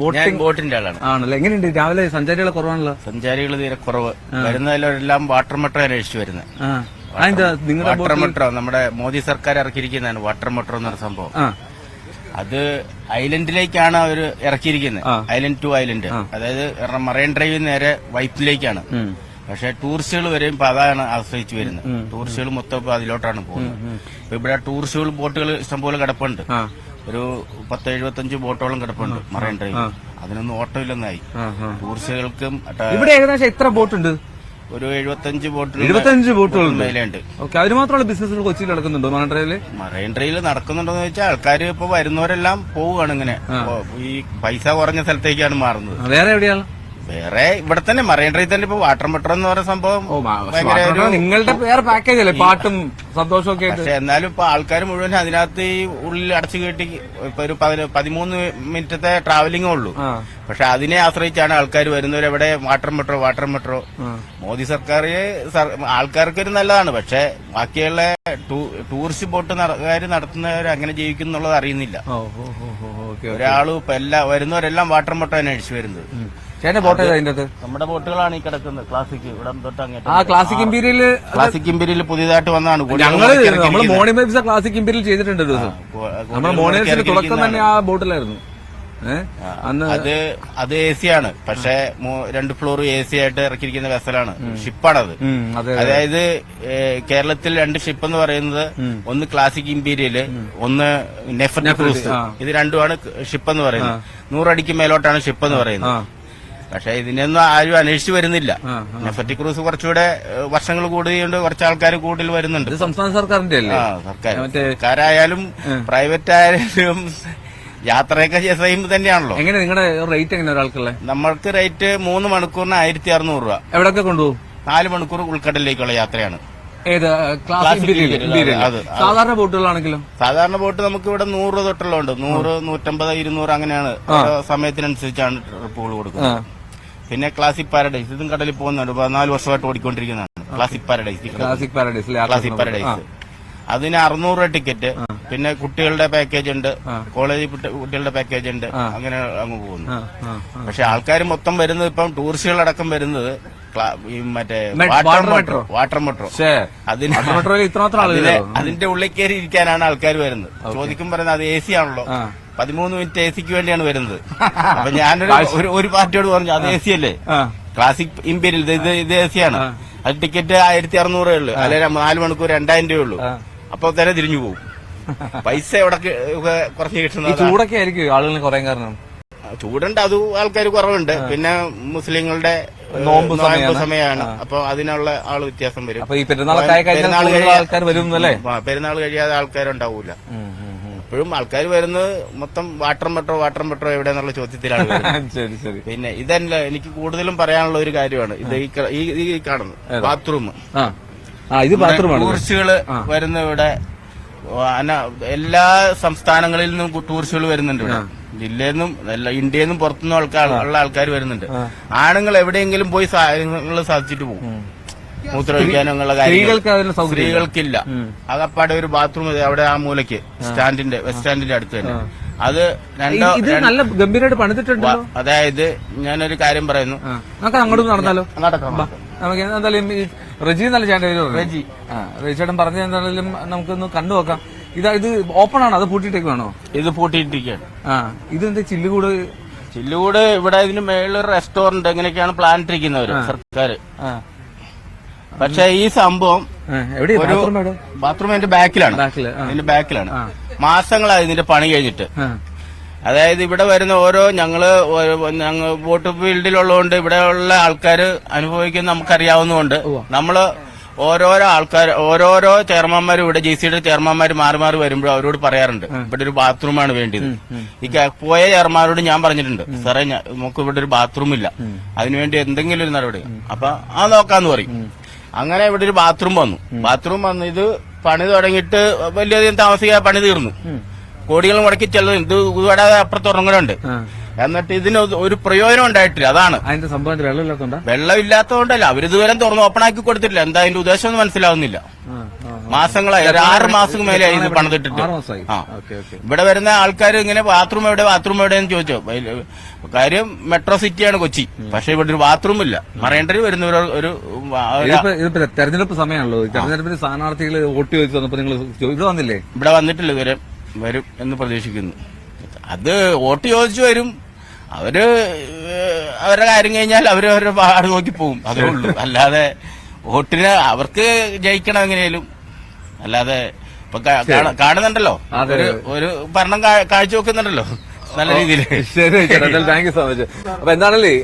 ബോട്ടിന്റെ ആളാണ്. ആണല്ലേ? എങ്ങനെയുണ്ട് രാവിലെ സഞ്ചാരികളെ കുറവാണല്ലോ? സഞ്ചാരികൾ തീരെ കുറവ്. വരുന്നതിലെല്ലാം വാട്ടർ മെട്രോ അന്വേഷിച്ചു വരുന്നത്. വാട്ടർ മെട്രോ നമ്മുടെ മോദി സർക്കാർ ഇറക്കിയിരിക്കുന്നതാണ്. വാട്ടർ മെട്രോ എന്നൊരു സംഭവം. അത് ഐലൻഡിലേക്കാണ് അവർ ഇറക്കിയിരിക്കുന്നത്. ഐലൻഡ് ടു ഐലൻഡ്, അതായത് മറൈൻ ഡ്രൈവിൽ നേരെ വൈപ്പിലേക്കാണ്. പക്ഷെ ടൂറിസ്റ്റുകൾ വരെയും ഇപ്പൊ അതാണ് ആശ്രയിച്ചു വരുന്നത്. ടൂറിസ്റ്റുകൾ മൊത്തം ഇപ്പൊ അതിലോട്ടാണ് പോകുന്നത്. ഇപ്പൊ ഇവിടെ ടൂറിസ്റ്റുകൾ ബോട്ടുകൾ ഇഷ്ടംപോലെ കിടപ്പുണ്ട്. ഒരു 10-75 ബോട്ടോളം കിടപ്പുണ്ട് മറൈൻ ഡ്രൈവ്. അതിനൊന്നും ഓട്ടമില്ലെന്നായി. ടൂറിസ്റ്റുകൾക്കും ഇവിടെ ഏകദേശം എത്ര ബോട്ടുണ്ട്? ഒരു 75 ബോട്ടുകൾ മേലെയുണ്ട്. അതിന് മാത്രമുള്ള ബിസിനസ്സുകൾ കൊച്ചിയിൽ നടക്കുന്നുണ്ടോ മറൈൻ ഡ്രൈവില്? മറൈൻ ഡ്രൈവിൽ നടക്കുന്നുണ്ടോന്ന് വെച്ചാൽ ആൾക്കാർ ഇപ്പൊ വരുന്നവരെല്ലാം പോവുകയാണ്. ഇങ്ങനെ ഈ പൈസ കുറഞ്ഞ സ്ഥലത്തേക്കാണ് മാറുന്നത്. വേറെ എവിടെയാണ്? വേറെ ഇവിടെ തന്നെ മറൈൻ ഡ്രൈവ് തന്നെ. ഇപ്പൊ വാട്ടർ മെട്രോ എന്ന് പറയുന്ന സംഭവം നിങ്ങളുടെ വേറെ പാക്കേജ് അല്ലേ, പാട്ടും സന്തോഷവും ഒക്കെ. പക്ഷെ എന്നാലും ഇപ്പൊ ആൾക്കാർ മുഴുവൻ അതിനകത്ത് ഈ ഉള്ളിൽ അടച്ചു കെട്ടി ഇപ്പൊ ഒരു 13 മിനിറ്റത്തെ ട്രാവലിംഗേ ഉള്ളൂ. പക്ഷെ അതിനെ ആശ്രയിച്ചാണ് ആൾക്കാർ വരുന്നവരെവിടെ വാട്ടർ മെട്രോ. മോദി സർക്കാർ ആൾക്കാർക്കൊരു നല്ലതാണ്. പക്ഷെ ബാക്കിയുള്ള ടൂറിസ്റ്റ് ബോട്ട് നടത്തുന്നവർ അങ്ങനെ ജീവിക്കും എന്നുള്ളത് അറിയുന്നില്ല. ഒരാളും ഇപ്പൊ വരുന്നവരെല്ലാം വാട്ടർ മെട്രോ അന്വേഷിച്ചു വരുന്നത്. ബോട്ട് അതിന്റെ നമ്മുടെ ബോട്ടുകളാണ് ഈ കിടക്കുന്നത്. ക്ലാസിക് ഇവിടെ തൊട്ട് അങ്ങോട്ട്. ക്ലാസിക് ഇമ്പീരിയൽ പുതിയതായിട്ട് വന്നതാണ്. നമ്മൾ മോർണിംഗ് വൈബ്സ് ക്ലാസിക് ഇമ്പീരിയൽ ചെയ്തിട്ടുണ്ട് ഒരു ദിവസം. നമ്മുടെ മോർണിംഗ് വൈബ്സിന്റെ തുടക്കം തന്നെ ആ ബോട്ടിലായിരുന്നു. അത് എ സി ആണ്. പക്ഷെ 2 ഫ്ലോർ എ സി ആയിട്ട് ഇറക്കിയിരിക്കുന്ന വെസലാണ്. ഷിപ്പാണത്. അതായത് കേരളത്തിൽ 2 ഷിപ്പ് എന്ന് പറയുന്നത്, ഒന്ന് ക്ലാസിക് ഇമ്പീരിയല്, ഒന്ന് നെഫർട്ടി ക്രൂസ്. ഇത് രണ്ടുമാണ് ഷിപ്പ് എന്ന് പറയുന്നത്. 100 അടിക്ക് മേലോട്ടാണ് ഷിപ്പ് എന്ന് പറയുന്നത്. പക്ഷെ ഇതിനൊന്നും ആരും അന്വേഷിച്ചു വരുന്നില്ല. നെഫർട്ടി ക്രൂസ് കുറച്ചുകൂടെ വർഷങ്ങൾ കൂടുകയുണ്ട്. കുറച്ച് ആൾക്കാർ കൂടുതൽ വരുന്നുണ്ട്. സംസ്ഥാന സർക്കാരിന്റെ അല്ലേ? സർക്കാരായാലും പ്രൈവറ്റ് ആയാലും യാത്രയൊക്കെ സെയിം തന്നെയാണല്ലോ. എങ്ങനെ നിങ്ങളുടെ റേറ്റ് എങ്ങനെ ഒരാൾക്കുള്ള? നമ്മൾക്ക് റേറ്റ് 3 മണിക്കൂറിന് 1600 രൂപ. എവിടെയൊക്കെ കൊണ്ടുപോകും? 4 മണിക്കൂർ ഉൾക്കടലിലേക്കുള്ള യാത്രയാണ്. സാധാരണ ബോട്ടുകളാണെങ്കിലും? സാധാരണ ബോട്ട് നമുക്ക് ഇവിടെ 100 തൊട്ടുള്ളുണ്ട്. 100, 150, 200 അങ്ങനെയാണ്. സമയത്തിനനുസരിച്ചാണ് ട്രിപ്പുകൾ കൊടുക്കുന്നത്. പിന്നെ ക്ലാസിക് പാരഡൈസ്, ഇതും കടലിൽ പോകുന്നുണ്ട്. 14 വർഷമായിട്ട് ഓടിക്കൊണ്ടിരിക്കുന്നതാണ് ക്ലാസിക് പാരഡൈസ്. അതിന് 600 രൂപ ടിക്കറ്റ്. പിന്നെ കുട്ടികളുടെ പാക്കേജ് ഉണ്ട്, കോളേജ് കുട്ടികളുടെ പാക്കേജ് ഉണ്ട്. അങ്ങനെ അങ്ങ് പോകുന്നു. പക്ഷെ ആൾക്കാർ മൊത്തം വരുന്നത് ഇപ്പം ടൂറിസ്റ്റുകളടക്കം വരുന്നത് മറ്റേ വാട്ടർ മെട്രോ. അതിന്റെ ഉള്ളിൽ കയറി ഇരിക്കാനാണ് ആൾക്കാർ വരുന്നത്. ചോദിക്കും പറയുന്നത് അത് എ സി ആണല്ലോ. 13 മിനിറ്റ് എ സിക്ക് വേണ്ടിയാണ് വരുന്നത്. അപ്പൊ ഞാനൊരു പാർട്ടിയോട് പറഞ്ഞു അത് എ സി അല്ലേ, ക്ലാസിക് ഇമ്പീരിയൽ ഇത് എ സി ആണ്. അത് ടിക്കറ്റ് 1600 ഉള്ളു, അല്ലെങ്കിൽ 4 മണിക്കൂർ 2000 രൂപ ഉള്ളൂ. അപ്പൊ തന്നെ തിരിഞ്ഞു പോകും. പൈസ എവിടെ കുറച്ച് കിട്ടുന്നത്. ചൂടൊക്കെ ആയിരിക്കും ആളുകൾ കുറയാൻ കാരണം. ചൂടുണ്ട്, അത് ആൾക്കാർ കുറവുണ്ട്. പിന്നെ മുസ്ലിങ്ങളുടെ നോമ്പ് സമയമാണ്. അപ്പൊ അതിനുള്ള ആള് വ്യത്യാസം വരും. പെരുന്നാൾ കഴിയാതെ ആൾക്കാരുണ്ടാവൂല. ഇപ്പോഴും ആൾക്കാർ വരുന്നത് മൊത്തം വാട്ടർ മെട്രോ എവിടെന്നുള്ള ചോദ്യത്തിലാണ്. പിന്നെ ഇതല്ല, എനിക്ക് കൂടുതലും പറയാനുള്ള ഒരു കാര്യമാണ് ഇത്. ഈ കാണുന്നത് ബാത്റൂം. ടൂറിസ്റ്റുകള് വരുന്ന ഇവിടെ എല്ലാ സംസ്ഥാനങ്ങളിൽ നിന്നും ടൂറിസ്റ്റുകൾ വരുന്നുണ്ട്. ഇവിടെ ജില്ലയിൽ നിന്നും ഇന്ത്യയിൽ നിന്നും പുറത്തുനിന്നും ഉള്ള ആൾക്കാർ വരുന്നുണ്ട്. ആണുങ്ങൾ എവിടെയെങ്കിലും പോയി സാധിച്ചിട്ട് പോകും. മൂത്രമൊഴിക്കാനും ഉള്ള കാര്യങ്ങൾ സ്ത്രീകൾക്കില്ല. അതപ്പാടെ ഒരു ബാത്റൂം അവിടെ ആ മൂലയ്ക്ക് ബസ് സ്റ്റാൻഡിന്റെ അടുത്ത് തന്നെ. അത് നല്ല ഗംഭീരമായിട്ട് പണിതിട്ടുണ്ട്. അതായത് ഞാനൊരു കാര്യം പറയുന്നു, നമുക്ക് അങ്ങോട്ട് നടന്നാലോ? നമുക്ക് എന്തായാലും റജി നല്ല ചേട്ടൻ ചേട്ടൻ പറഞ്ഞ എന്തായാലും നമുക്കൊന്ന് കണ്ടു നോക്കാം. ഇത് ഓപ്പൺ ആണോ അത് പൂട്ടിയിട്ടേക്കാണോ? ഇത് പൂട്ടിയിട്ടിരിക്കുകയാണ്. ഇതെന്താ ചില്ലുകൂട് ഇവിടെ ഇതിന് മേളിലൊരു റെസ്റ്റോറന്റ് എങ്ങനെയൊക്കെയാണ് പ്ലാൻ ഇട്ടിരിക്കുന്നവര് സർക്കാർ. പക്ഷെ ഈ സംഭവം ബാത്റൂം അതിന്റെ ബാക്കിലാണ്. മാസങ്ങളായി ഇതിന്റെ പണി കഴിഞ്ഞിട്ട്. അതായത് ഇവിടെ വരുന്ന ഞങ്ങൾ ബോട്ട് ഫീൽഡിലുള്ളതുകൊണ്ട് ഇവിടെ ഉള്ള ആൾക്കാർ അനുഭവിക്കുന്ന നമുക്കറിയാവുന്നതുകൊണ്ട് നമ്മള് ഓരോരോ ചെയർമാൻമാരും ഇവിടെ JCയുടെ ചെയർമാൻമാർ മാറി വരുമ്പോൾ അവരോട് പറയാറുണ്ട് ഇവിടെ ഒരു ബാത്റൂമാണ് വേണ്ടത്. ഈ പോയ ചെയർമാനോട് ഞാൻ പറഞ്ഞിട്ടുണ്ട്, സാറേ നമുക്ക് ഇവിടെ ഒരു ബാത്റൂം ഇല്ല, അതിനുവേണ്ടി എന്തെങ്കിലും ഒരു നടപടി. അപ്പൊ നോക്കാന്ന് പറയും. അങ്ങനെ ഇവിടെ ഒരു ബാത്റൂം വന്നു. ഇത് പണി തുടങ്ങിയിട്ട് വലിയധികം താമസിക്കാതെ പണി തീർന്നു. കോടികൾ മുടക്കി ചെല്ലുന്നു. ഇത് കൂടാതെ അപ്പുറത്ത് ഉറങ്ങലുണ്ട്. എന്നിട്ട് ഇതിന് ഒരു പ്രയോജനം ഉണ്ടായിട്ടില്ല. അതാണ് അതിന്റെ സംഭവത്തിൽ വെള്ളം ഇല്ലാത്തതുകൊണ്ടല്ല, അവരിതുവരെ തുറന്ന് ഓപ്പൺ ആക്കി കൊടുത്തിട്ടില്ല. എന്താ അതിന്റെ ഉദ്ദേശം ഒന്നും മനസ്സിലാവുന്നില്ല. മാസങ്ങളായി, ഒരു 6 മാസം മേലെ ഇത് പണിതിട്ടിട്ട്. 6 മാസമായി. ആ, ഇവിടെ വരുന്ന ആൾക്കാർ ഇങ്ങനെ ബാത്റൂം എവിടെയെന്ന് ചോദിച്ചോ. കാര്യം മെട്രോ സിറ്റിയാണ് കൊച്ചി, പക്ഷെ ഇവിടെ ഒരു ബാത്റൂം ഇല്ല. മറൈൻഡറിൽ വരുന്നവർ ഒരു ഇതിപ്പോ തെരഞ്ഞെടുപ്പ് സമയമാണല്ലോ, തെരഞ്ഞെടുപ്പിന് സ്ഥാനാർത്ഥികൾ വോട്ട് ചോദിച്ചു വന്നപ്പോ നിങ്ങൾ ഇവിടെ വന്നില്ലേ? ഇവിടെ വന്നിട്ടില്ല, ഇതുവരെ വരും എന്ന് പ്രതീക്ഷിക്കുന്നു. അത് വോട്ട് ചോദിച്ചു വരും, അവരുടെ കാര്യം കഴിഞ്ഞാൽ അവരവരുടെ പാട് നോക്കി പോകും, അതേ ഉള്ളൂ. അല്ലാതെ വോട്ടിന് അവർക്ക് ജയിക്കണം എങ്ങനെയാലും. അല്ലാതെ ഇപ്പൊ കാണുന്നുണ്ടല്ലോ, ഒരു ഭരണം കാഴ്ചവെക്കുന്നുണ്ടല്ലോ നല്ല രീതിയിൽ. ശരി, താങ്ക് യു സോ മച്ച്. അപ്പൊ എന്താണല്ലേ